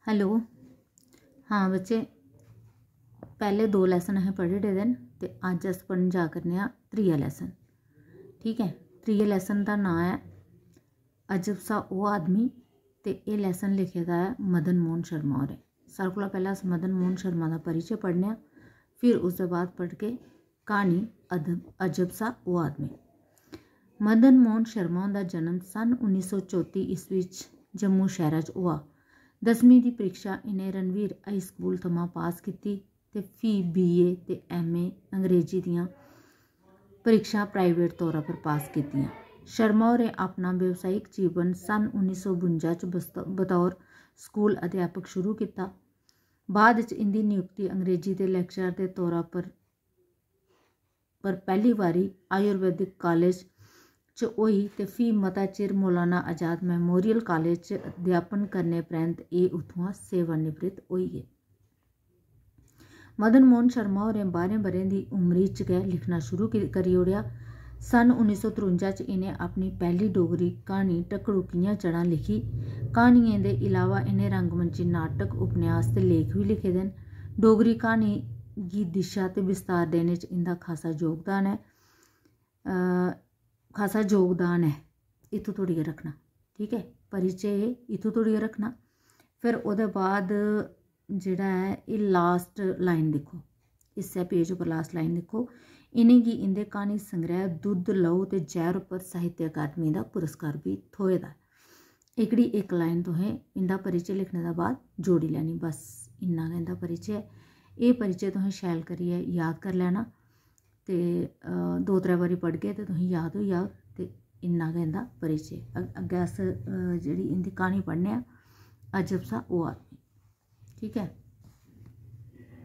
Hello. हाँ बच्चे, पहले 2 लैसन असें पढ़ी ओड़े दे न ते अज्ज अस पढ़न जा करने आं त्रीया लैसन। ठीक है, त्रीये लैसन का नाम है अजब सा ओह् आदमी ते एह् लैसन लिखे दा है मदन मोहन शर्मा होरें। सारे कोला पैह्लें अस मदन मोहन शर्मा दा परिचय पढ़ने आं, फिर उसदे बाद पढ़ के क्हानी अजब सा ओह् आदमी। मदन मोहन शर्मा हुंदा जन्म सन 1934 ईस्वी च जम्मू शैह्रा च होआ। 10वीं दी परीक्षा इ'नें रणवीर हाई स्कूल थमां पास कीती ते फ्ही BA ते MA अंग्रेजी दियां परीक्षां प्राइवेट तौरा पर पास कीतियां। शर्मा होरें अपना व्यावसायिक जीवन सन 1952 च बतौर स्कूल अध्यापक शुरू कीता। बाद च इंदी नियुक्ति अंग्रेजी दे लैक्चरर दे तौरा पर पैह्ली बारी आयुर्वेदिक कालेज च होई ते फ्ही मता चिर मौलाना आजाद मैमोरियल कालेज च अध्यापन करने परैंत्त एह् उत्थुआं सेवानिवृत्त होई गे। मदन मोहन शर्मा होरें 12 ब'रें दी उमरी च गै लिखना शुरू करी ओड़ेआ। सन 1953 च इ'नें अपनी पैह्ली डोगरी क्हानी ढक्कड़ू कि'यां चढ़ां लिखी। क्हानियें दे इलावा इ'नें रंगमंची नाटक, उपन्यास ते लेख बी लिखे दे न। डोगरी क्हानी गी दिशा ते विस्तार देने च इंदा खासा जोगदान है। इत्थूं धोड़ी गै रखना, ठीक है। परिचय इत्थूं धोड़ी गै रखना। फिर ओह्दे बाद जेह्ड़ा है एह् लास्ट लाइन दिक्खो, इस्सै पेज उप्पर लास्ट लाइन दिक्खो। इ'नेंगी इंदे क्हानी संग्रैह दुद्ध लहू ते जैह्र उप्पर साहित्य अकादमी दा पुरस्कार बी थ्होए दा। एह्कड़ी इक लाइन तुसें इंदा परिचय लिखने दे बाद जोड़ी लैनी, बस इन्ना गै इंदा परिचय ऐ। एह् परिचय तुसें शैल करियै याद करी लैना ते 2-3 बारी पढ़गे ते तुसें याद होई जाग ते इन्ना गै इंदा परिचय। अग्गें अस जेह्ड़ी इंदी क्हानी पढ़ने आं अजब सा ओह् आदमी, ठीक है।